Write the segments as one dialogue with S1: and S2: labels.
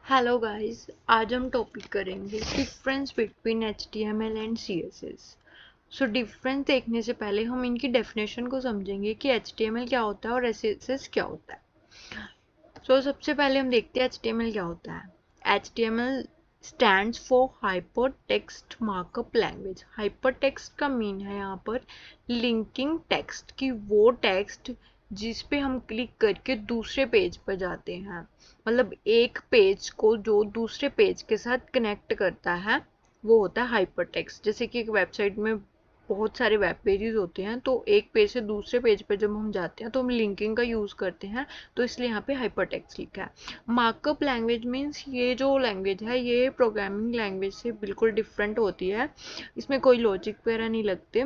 S1: Hello guys, आज हम topic करेंगे difference between HTML and CSS। So difference देखने से पहले हम इनकी डेफिनेशन को समझेंगे कि HTML क्या होता है और CSS क्या होता है। सबसे पहले हम देखते हैं HTML क्या होता है। HTML stands for hyper text markup language. Hyper text का मीन है यहाँ पर लिंकिंग टेक्स्ट की, वो टेक्स्ट जिस पे हम क्लिक करके दूसरे पेज पर जाते हैं। मतलब एक पेज को जो दूसरे पेज के साथ कनेक्ट करता है वो होता है हाइपर टेक्स्ट। जैसे कि एक वेबसाइट में बहुत सारे वेब पेजेस होते हैं, तो एक पेज से दूसरे पेज पर जब हम जाते हैं तो हम लिंकिंग का यूज़ करते हैं, तो इसलिए यहाँ पे हाइपर टेक्स्ट लिखा है। मार्कअप लैंग्वेज मीन्स ये जो लैंग्वेज है ये प्रोग्रामिंग लैंग्वेज से बिल्कुल डिफरेंट होती है। इसमें कोई लॉजिक वगैरह नहीं लगते।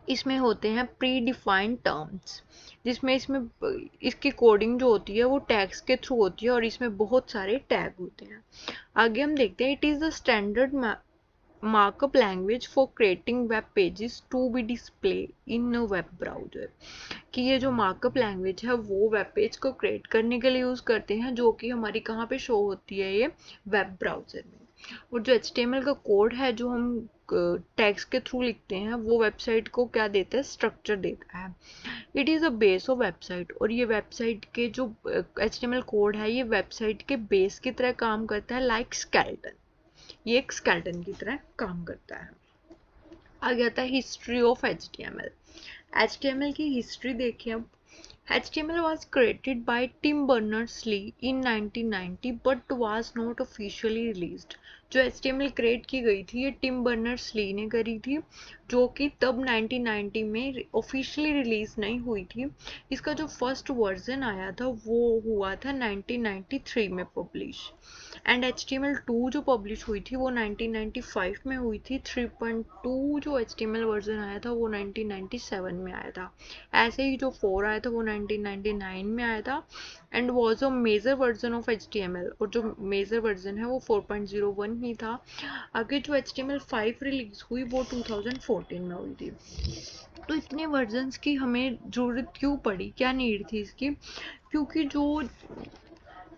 S1: इसमें होते हैं प्री डिफाइंड टर्म्स, जिसमें इसमें इसकी कोडिंग जो होती है वो टैग्स के थ्रू होती है और इसमें बहुत सारे टैग होते हैं। आगे हम देखते हैं, it is the standard markup language for creating web pages to be displayed in a web browser। कि ये जो मार्कअप लैंग्वेज है वो वेब पेज को क्रिएट करने के लिए यूज़ करते हैं, जो कि हमारी कहाँ पे शो होती है, ये वेब ब्राउज़र में। और जो HTML का कोड है जो हम टैग्स के थ्रू लिखते हैं वो वेबसाइट को क्या देता है, स्ट्रक्चर देता है। It is a base of website, और ये वेबसाइट के जो HTML कोड है ये वेबसाइट के बेस की तरह काम करता है, लाइक स्केलेटन। ये एक स्केलेटन की तरह काम करता है। आ गया था हिस्ट्री ऑफ HTML। HTML की हिस्ट्री देखिए अब। HTML was created by Tim Berners-Lee in 1990 but was not officially released। जो HTML क्रिएट की गई थी ये टिम बर्नर्स ली ने करी थी, जो कि तब 1990 में ऑफिशियली रिलीज नहीं हुई थी। इसका जो फर्स्ट वर्जन आया था वो हुआ था 1993 में पब्लिश। एंड HTML2 जो पब्लिश हुई थी वो 1995 में हुई थी। 3.2 जो HTML वर्जन आया था वो 1997 में आया था। ऐसे ही जो 4 आया था वो 1999 में आया था and was a major version of HTML, और जो मेजर वर्जन है वो 4.01 ही था। आगे जो HTML5 रिलीज हुई वो 2014 में हुई थी। तो इतने वर्जन्स की हमें ज़रूरत क्यों पड़ी, क्या नीड थी इसकी? क्योंकि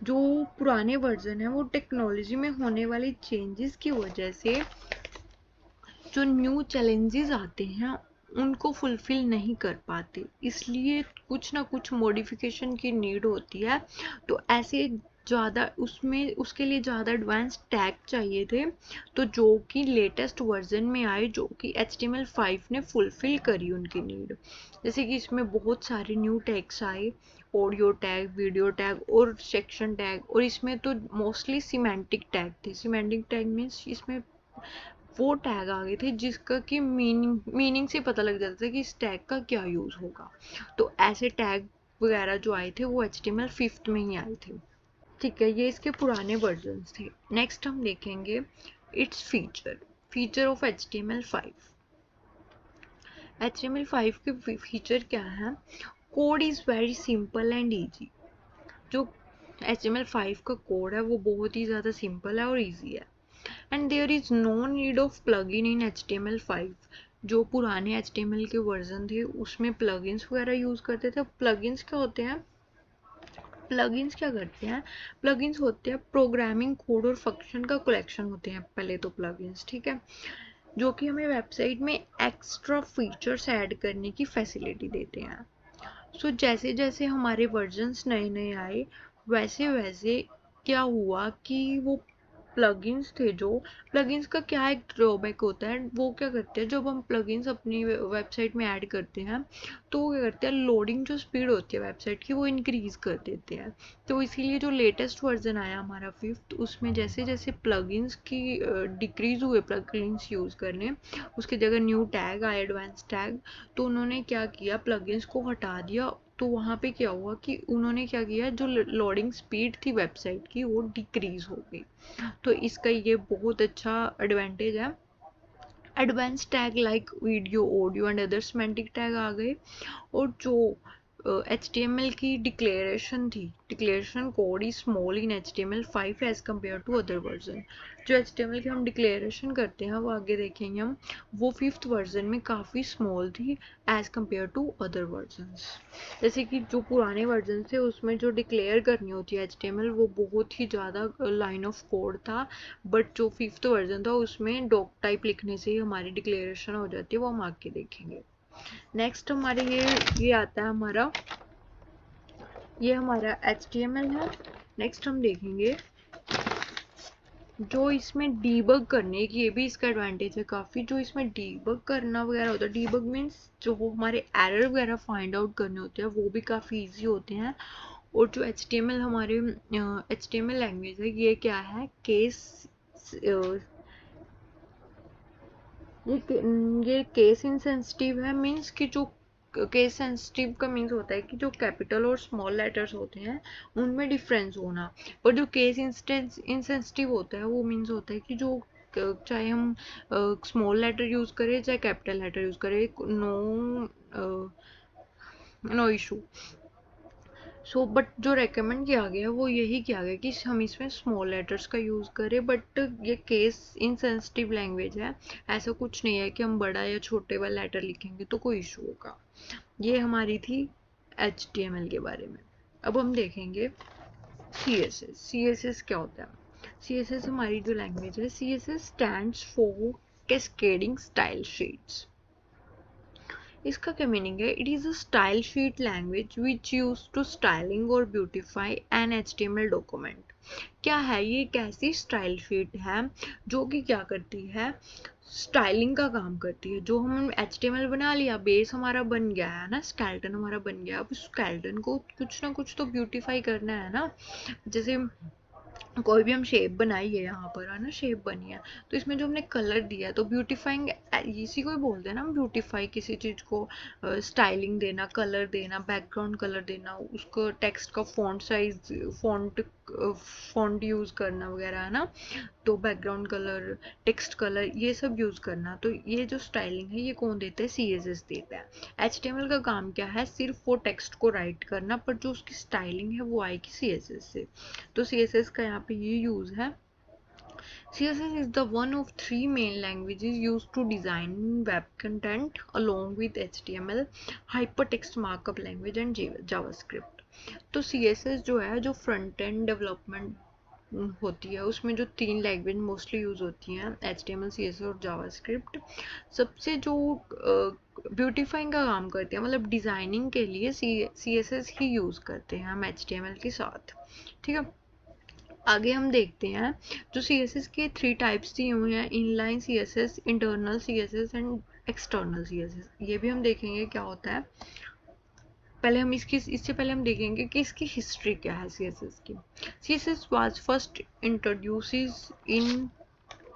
S1: जो पुराने वर्जन है वो टेक्नोलॉजी में होने वाली चेंजेस की वजह से जो न्यू चैलेंजेस आते हैं उनको फुलफिल नहीं कर पाते, इसलिए कुछ ना कुछ मॉडिफिकेशन की नीड होती है। तो ऐसे ज़्यादा उसमें उसके लिए ज़्यादा एडवांस टैग चाहिए थे, तो जो कि लेटेस्ट वर्जन में आए, जो कि HTML5 ने फुलफिल करी उनकी नीड। जैसे कि इसमें बहुत सारे न्यू टैग्स आए, ऑडियो टैग, वीडियो टैग और सेक्शन टैग, और इसमें तो मोस्टली सिमेंटिक टैग थे। सिमेंटिक टैग मीन्स इसमें वो टैग आ गए थे जिसका कि मीनिंग से पता लग जाता था कि इस टैग का क्या यूज़ होगा। तो ऐसे टैग वगैरह जो आए थे वो HTML5 में ही आए थे। ठीक है, ये इसके पुराने वर्जन्स थे। नेक्स्ट हम देखेंगे its feature of HTML5। HTML5 के फीचर क्या है? Code is very simple and easy. जो HTML5 का कोड है वो बहुत ही ज़्यादा सिंपल है और ईजी है। And there is no need of plugin in HTML5। जो पुराने HTML के वर्जन थे उसमें प्लगइन्स वगैरह यूज़ करते थे। प्लगइन्स क्या होते हैं? प्लगइन्स क्या करते हैं? प्लगइन्स होते हैं प्रोग्रामिंग कोड और फंक्शन का कलेक्शन होते हैं पहले तो प्लगइन्स, ठीक है, जो कि हमें वेबसाइट में एक्स्ट्रा फीचर्स ऐड करने की फैसिलिटी देते हैं। जैसे जैसे हमारे वर्जन्स नए नए आए वैसे वैसे क्या हुआ कि वो प्लगइन्स थे, जो प्लगइन्स का क्या एक ड्रॉबैक होता है, वो क्या करते हैं जब हम प्लगइन्स अपनी वेबसाइट में ऐड करते हैं तो वो क्या करते हैं, लोडिंग जो स्पीड होती है वेबसाइट की वो इंक्रीज कर देते हैं। तो इसीलिए जो लेटेस्ट वर्जन आया हमारा 5th, उसमें जैसे जैसे प्लगइन्स की डिक्रीज हुए प्लगइन्स यूज़ करने, उसकी जगह न्यू टैग आए, एडवांस टैग, तो उन्होंने क्या किया, प्लगइन्स को हटा दिया। तो वहाँ पे क्या हुआ कि उन्होंने क्या किया, जो लोडिंग स्पीड थी वेबसाइट की वो डिक्रीज हो गई। तो इसका ये बहुत अच्छा एडवांटेज है। Advance tag like video, audio and other semantic tag आ गए। और जो HTML की डिक्लेरेशन थी, declaration code is small in HTML5 as compare to other version. जो HTML की हम डिक्लेरेशन करते हैं वो आगे देखेंगे हम, वो 5th वर्जन में काफ़ी स्मॉल थी as compare to other versions. जैसे कि जो पुराने वर्जन थे उसमें जो डिक्लेयर करनी होती है HTML वो बहुत ही ज़्यादा लाइन ऑफ कोड था, बट जो 5th वर्जन था उसमें डॉक टाइप लिखने से ही हमारी डिक्लेरेशन हो जाती है, वो हम आगे देखेंगे। नेक्स्ट हमारे ये आता है हमारा, ये हमारा HTML है। नेक्स्ट हम देखेंगे जो इसमें डीबग करने की, ये भी इसका एडवांटेज है काफ़ी, जो इसमें डीबग करना वगैरह होता है, डीबग मीन्स जो वो हमारे एरर वगैरह फाइंड आउट करने होते हैं वो भी काफ़ी इजी होते हैं। और जो HTML हमारे HTML लैंग्वेज है ये क्या है, ये केस इंसेंसिटिव है। मीन्स कि जो केस सेंसिटिव का मीन्स होता है कि जो कैपिटल और स्मॉल लेटर्स होते हैं उनमें डिफरेंस होना, और जो केस इंसेंसिटिव होता है वो मीन्स होता है कि जो चाहे हम स्मॉल लेटर यूज़ करें चाहे कैपिटल लेटर यूज़ करें, नो इशू। सो बट जो रेकमेंड किया गया वो यही किया गया कि हम इसमें स्मॉल लेटर्स का यूज़ करें, बट ये केस इनसेंसिटिव लैंग्वेज है, ऐसा कुछ नहीं है कि हम बड़ा या छोटे वाला लेटर लिखेंगे तो कोई इशू होगा। ये हमारी थी HTML के बारे में। अब हम देखेंगे CSS। CSS क्या होता है? CSS हमारी जो लैंग्वेज है, CSS stands for cascading style sheets. इसका क्या मीनिंग है? It is a style sheet language which use to styling और ब्यूटिफाई एन HTML डॉक्यूमेंट। क्या है ये? एक ऐसी स्टाइल शीट है जो कि क्या करती है, स्टाइलिंग का काम करती है। जो हम HTML बना लिया, बेस हमारा बन गया है ना, स्केलेटन हमारा बन गया, अब उस स्केलेटन को कुछ ना कुछ तो ब्यूटिफाई करना है ना। जैसे कोई भी हम शेप बनाई है, यहाँ पर है ना शेप बनी है, तो इसमें जो हमने कलर दिया है तो ब्यूटीफाइंग इसी को ही बोलते हैं ना, ब्यूटीफाई किसी चीज़ को, स्टाइलिंग देना, कलर देना, बैकग्राउंड कलर देना, उसको टेक्स्ट का फॉन्ट साइज, फॉन्ट यूज़ करना वगैरह है ना, तो बैकग्राउंड कलर, टेक्स्ट कलर, ये सब यूज़ करना। तो ये जो स्टाइलिंग है ये कौन देता है? CSS देता है। HTML का काम क्या है? सिर्फ वो टेक्स्ट को राइट करना, पर जो उसकी स्टाइलिंग है वो आएगी CSS से। तो CSS का यहाँ पे ये यूज़ है। CSS is the one of 3 main languages used to design web content along with HTML, hypertext markup language and JavaScript। तो CSS जो है, जो फ्रंट एंड डेवलपमेंट होती है उसमें जो 3 लैंग्वेज मोस्टली यूज़ होती हैं, HTML, CSS और जावास्क्रिप्ट, सबसे जो ब्यूटीफाइंग का काम करते हैं, मतलब डिज़ाइनिंग के लिए CSS ही यूज़ करते हैं हम HTML के साथ। ठीक है, आगे हम देखते हैं जो CSS के 3 टाइप्स दिए हुए हैं, inline CSS, internal CSS and external CSS। ये भी हम देखेंगे क्या होता है। पहले हम इससे पहले हम देखेंगे कि इसकी हिस्ट्री क्या है CSS की। CSS was first introduced in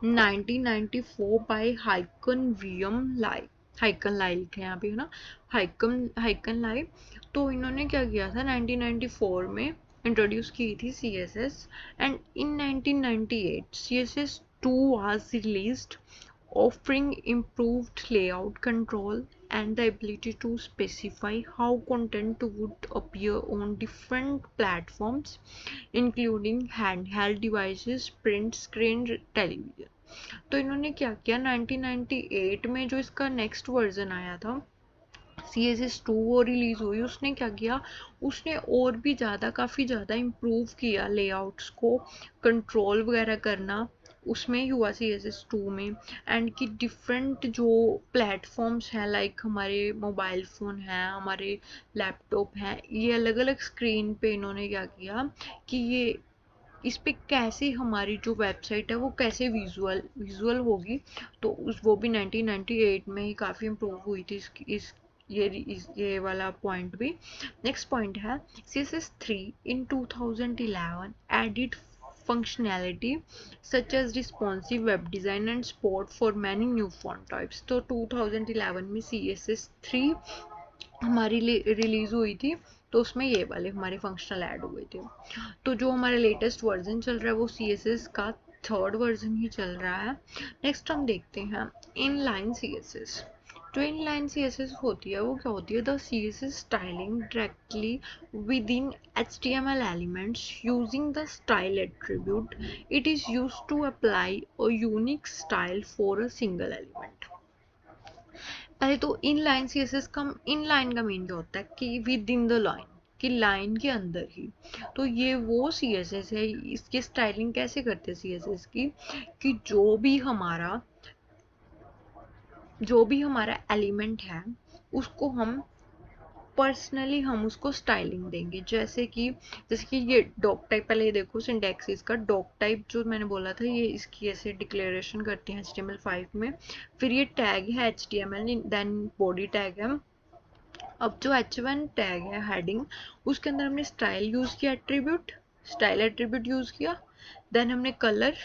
S1: 1994 by Haikon William Lai। हाइकन लाई लिखे यहाँ पे है ना, हाइकन लाई। तो इन्होंने क्या किया था, 1994 में इंट्रोड्यूस की थी CSS, and in 1998 CSS2 was released, offering improved layout control and the ability to specify how content would appear on different platforms including handheld devices, print screen, television। तो इन्होंने क्या किया, 1998 में जो इसका नेक्स्ट वर्जन आया था CSS2 वो रिलीज हुई, उसने क्या किया, उसने और भी ज़्यादा काफ़ी ज़्यादा इम्प्रूव किया लेआउट्स को, कंट्रोल वगैरह करना उसमें ही हुआ CSS2 में। एंड कि डिफरेंट जो प्लेटफॉर्म्स हैं, लाइक हमारे मोबाइल फ़ोन हैं, हमारे लैपटॉप हैं, ये अलग अलग स्क्रीन पे इन्होंने क्या किया कि ये इस पे कैसे हमारी जो वेबसाइट है वो कैसे विजुअल होगी। तो वो भी 1998 में ही काफ़ी इम्प्रूव हुई थी ये वाला पॉइंट भी। नेक्स्ट पॉइंट है CSS3 in 2011 added functionality such as responsive web design and support for many new font types। तो 2011 में CSS3 हमारी रिलीज हुई थी, तो उसमें ये वाले हमारे फंक्शनल ऐड हुए थे। तो जो हमारा लेटेस्ट वर्जन चल रहा है वो CSS का 3rd वर्जन ही चल रहा है। नेक्स्ट हम देखते हैं इनलाइन CSS। जो इनलाइन CSS होती है वो क्या होती है, the CSS styling directly within HTML elements using the style attribute, it is used to apply a unique style for a single element. पहले तो इनलाइन CSS का, इनलाइन का मीन क्या होता है कि विद इन द लाइन, कि line के अंदर ही। तो ये वो CSS है, इसकी स्टाइलिंग कैसे करते हैं CSS की, कि जो भी हमारा एलिमेंट है उसको हम पर्सनली हम उसको स्टाइलिंग देंगे। जैसे कि ये डॉक टाइप, पहले ये देखो सिंटैक्स इसका, डॉक टाइप जो मैंने बोला था ये इसकी ऐसे डिक्लेरेशन करते हैं HTML5 में। फिर ये टैग है HTML, देन बॉडी टैग है। अब जो H1 टैग है हेडिंग, उसके अंदर हमने स्टाइल यूज किया, एट्रीब्यूट, स्टाइल एट्रीब्यूट यूज किया। देन हमने कलर,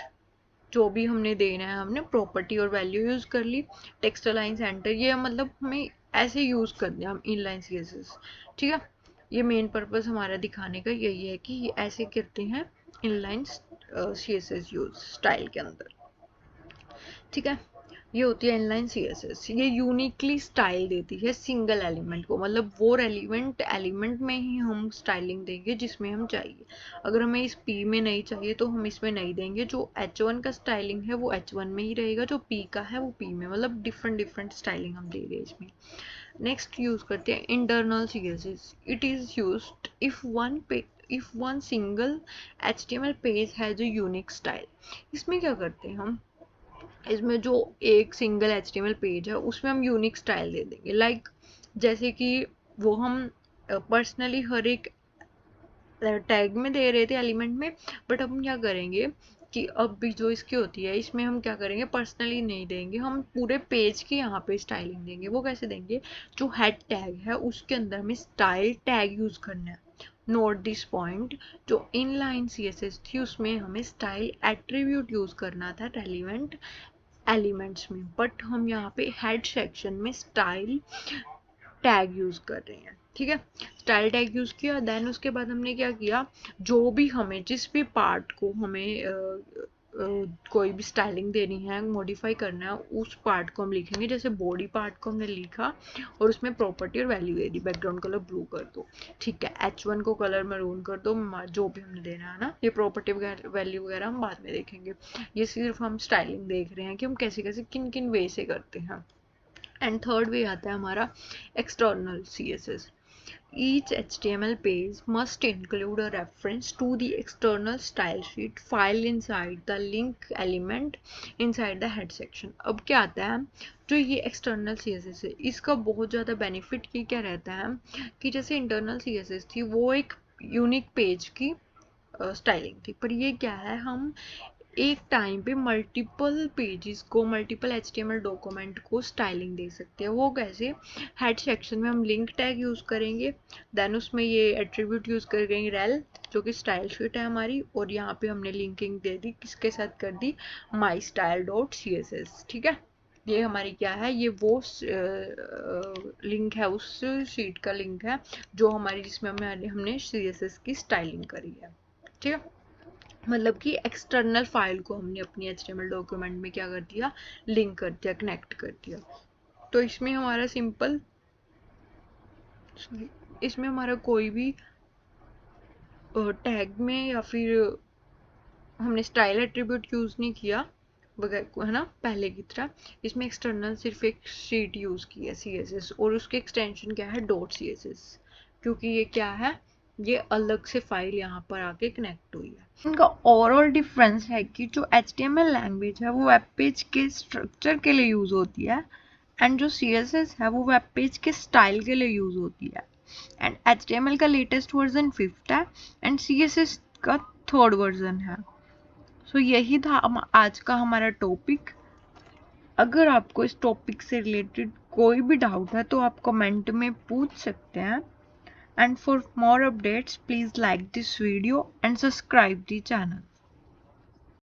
S1: जो भी हमने देना है हमने प्रॉपर्टी और वैल्यू यूज कर ली। टेक्स्ट अलाइन सेंटर, ये मतलब हमें ऐसे यूज करते हैं हम इनलाइन CSS, ठीक है। ये मेन पर्पस हमारा दिखाने का यही है कि ये ऐसे करते हैं इनलाइन CSS यूज स्टाइल के अंदर, ठीक है। ये होती है इनलाइन CSS। ये यूनिकली स्टाइल देती है सिंगल एलिमेंट को, मतलब वो एलिमेंट में ही हम स्टाइलिंग देंगे जिसमें हम चाहिए। अगर हमें इस P में नहीं चाहिए तो हम इसमें नहीं देंगे। जो H1 का स्टाइलिंग है वो H1 में ही रहेगा, जो P का है वो P में, मतलब डिफरेंट स्टाइलिंग हम दे रहे हैं इसमें। नेक्स्ट यूज करते हैं internal CSS। It is used if one single HTML page has a unique style. इसमें क्या करते हैं हम, इसमें जो एक सिंगल HTML पेज है उसमें हम यूनिक स्टाइल दे देंगे। लाइक जैसे कि वो हम पर्सनली हर एक टैग में दे रहे थे एलिमेंट में, बट हम क्या करेंगे कि अब भी जो इसकी होती है इसमें हम क्या करेंगे, पर्सनली नहीं देंगे, हम पूरे पेज की यहाँ पे स्टाइलिंग देंगे। वो कैसे देंगे, जो हेड टैग है उसके अंदर हमें स्टाइल टैग यूज करना है। नोट दिस पॉइंट, जो इनलाइन CSS थी उसमें हमें स्टाइल एट्रीब्यूट यूज करना था रेलिवेंट एलिमेंट्स में, बट हम यहाँ पे हेड सेक्शन में स्टाइल टैग यूज कर रहे हैं, ठीक है। स्टाइल टैग यूज किया, देन उसके बाद हमने क्या किया, जो भी हमें जिस भी पार्ट को हमें कोई भी स्टाइलिंग देनी है, मॉडिफाई करना है, उस पार्ट को हम लिखेंगे। जैसे बॉडी पार्ट को हमने लिखा और उसमें प्रॉपर्टी और वैल्यू दे दी, बैकग्राउंड कलर ब्लू कर दो, ठीक है। H1 को कलर मैरून कर दो, जो भी हमने देना है ना, ये प्रॉपर्टी वैल्यू वगैरह हम बाद में देखेंगे। ये सिर्फ हम स्टाइलिंग देख रहे हैं कि हम कैसे कैसे किन किन वे से करते हैं। एंड थर्ड वे आता है हमारा external CSS। Each HTML page must include a reference to the external style sheet file inside the link element inside the head section। अब क्या आता है, जो ये एक्सटर्नल CSS है इसका बहुत ज़्यादा बेनिफिट ये क्या रहता है कि जैसे इंटरनल CSS थी वो एक यूनिक पेज की स्टाइलिंग थी, पर ये क्या है, हम एक टाइम पे मल्टीपल पेजेस को, मल्टीपल HTML डॉक्यूमेंट को स्टाइलिंग दे सकते हैं। वो कैसे, हेड सेक्शन में हम लिंक टैग यूज करेंगे, देन उसमें ये एट्रीब्यूट यूज करेंगे रेल, जो कि स्टाइल शीट है हमारी, और यहाँ पे हमने लिंकिंग दे दी, किसके साथ कर दी, माई स्टाइल डॉट CSS, ठीक है। ये हमारी क्या है, ये वो लिंक है, उस शीट का लिंक है जो हमारी, जिसमें हमने CSS की स्टाइलिंग करी है, ठीक है। मतलब कि एक्सटर्नल फाइल को हमने अपनी HTML डॉक्यूमेंट में क्या कर दिया, लिंक कर दिया, कनेक्ट कर दिया। तो इसमें हमारा सिंपल, इसमें हमारा कोई भी टैग में या फिर हमने स्टाइल एट्रीब्यूट यूज नहीं किया है ना, पहले की तरह। इसमें एक्सटर्नल सिर्फ एक शीट यूज की है CSS, और उसके एक्सटेंशन क्या है, .css, क्योंकि ये क्या है, ये अलग से फाइल यहाँ पर आके कनेक्ट हुई है। इनका ओवरऑल डिफरेंस है कि जो HTML लैंग्वेज है वो वेब पेज के स्ट्रक्चर के लिए यूज होती है, एंड जो CSS है वो वेब पेज के स्टाइल के लिए यूज होती है। एंड HTML का लेटेस्ट वर्जन 5th है एंड CSS का 3rd वर्जन है। सो यही था आज का हमारा टॉपिक। अगर आपको इस टॉपिक से रिलेटेड कोई भी डाउट है तो आप कमेंट में पूछ सकते हैं। And for more updates, please like this video and subscribe the channel.